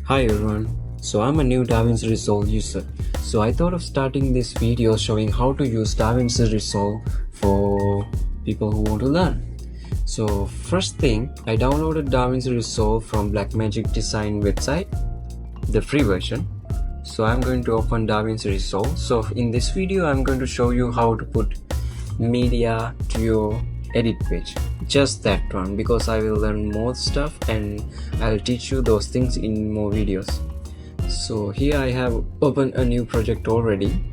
Hi everyone, so I'm a new Davinci Resolve user. So I thought of starting this video showing how to use Davinci Resolve for people who want to learn. So first thing, I downloaded Davinci Resolve from Blackmagic Design website, the free version. So I'm going to open Davinci Resolve. So in this video I'm going to show you how to put media to your edit page, just that one, because I will learn more stuff and I'll teach you those things in more videos. So here I have opened a new project already.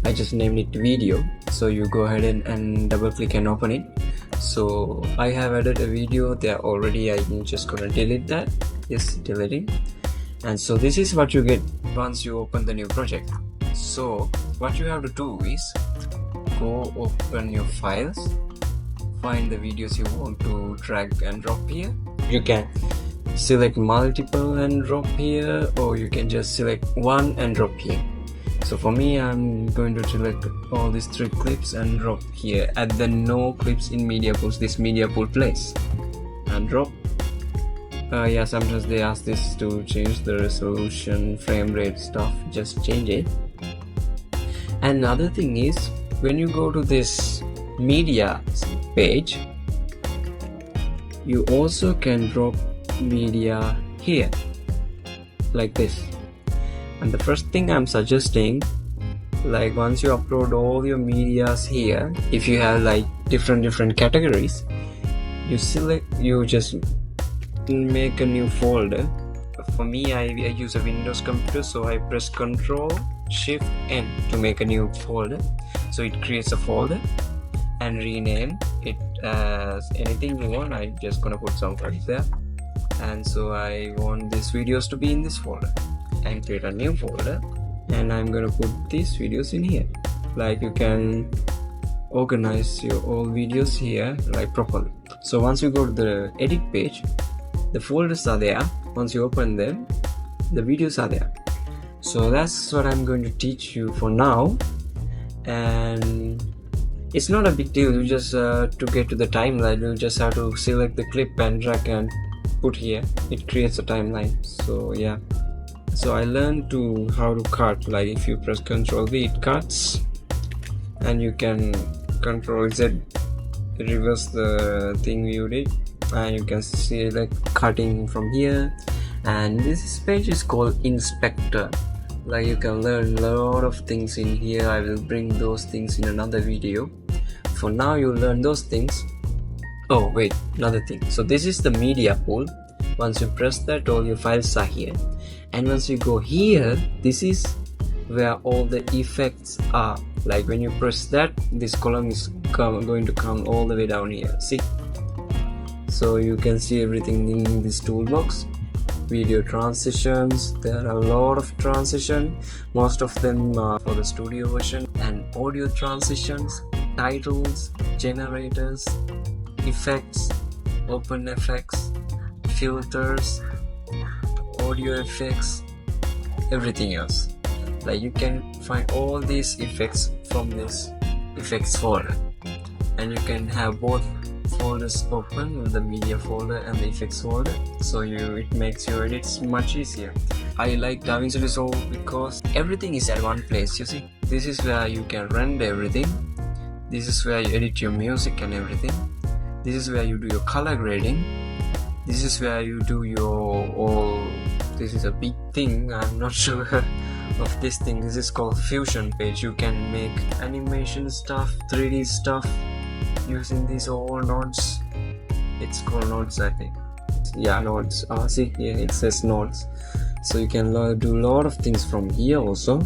I just named it video, so you go ahead and double click and open it. So I have added a video there already. I'm just gonna delete that. Yes, deleting. And so this is what you get once you open the new project. So what you have to do is go open your files, find the videos you want to drag and drop here. You can select multiple and drop here, or you can just select one and drop here. So for me, I'm going to select all these 3 clips and drop here at the no clips in media pools, this media pool place, and drop. Yeah, sometimes they ask this to change the resolution, frame rate stuff, just change it. And another thing is, when you go to this media page, you also can drop media here like this. And the first thing I'm suggesting, like once you upload all your medias here, if you have like different categories, you just make a new folder. For me, I use a Windows computer, so I press Ctrl Shift N to make a new folder. So it creates a folder and rename it as anything you want. I'm just gonna put some files there, and so I want these videos to be in this folder, and create a new folder, and I'm gonna put these videos in here. Like you can organize your all videos here like properly. So once you go to the edit page, the folders are there. Once you open them, the videos are there. So that's what I'm going to teach you for now, and it's not a big deal. You just to get to the timeline, you just have to select the clip and drag and put here. It creates a timeline. So yeah, so I learned how to cut. Like if you press Ctrl V, it cuts, and you can Ctrl Z, reverse the thing you did, and you can see like cutting from here. And this page is called Inspector. Like you can learn a lot of things in here. I will bring those things in another video. For now, you learn those things. Oh wait, another thing. So this is the media pool. Once you press that, all your files are here. And once you go here, this is where all the effects are. Like when you press that, this column is going to come all the way down here. See? So you can see everything in this toolbox. Video transitions, there are a lot of transition, most of them are for the studio version, and audio transitions, titles, generators, effects, open effects, filters, audio effects, everything else. Like you can find all these effects from this effects folder, and you can have both folders open, the media folder and the effects folder, so it makes your edits much easier. I like Davinci Resolve because everything is at one place. You see, this is where you can render everything, this is where you edit your music and everything, this is where you do your color grading, this is where you do your this is a big thing, I'm not sure of this thing. This is called Fusion page. You can make animation stuff, 3D stuff using these all nodes. It's called nodes, I think. Yeah, nodes. See here, it says nodes. So you can do a lot of things from here also.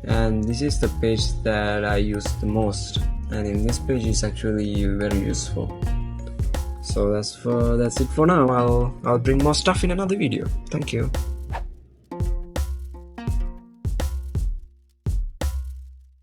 And this is the page that I use the most, and in this page is actually very useful. So that's it for now. I'll bring more stuff in another video. Thank you.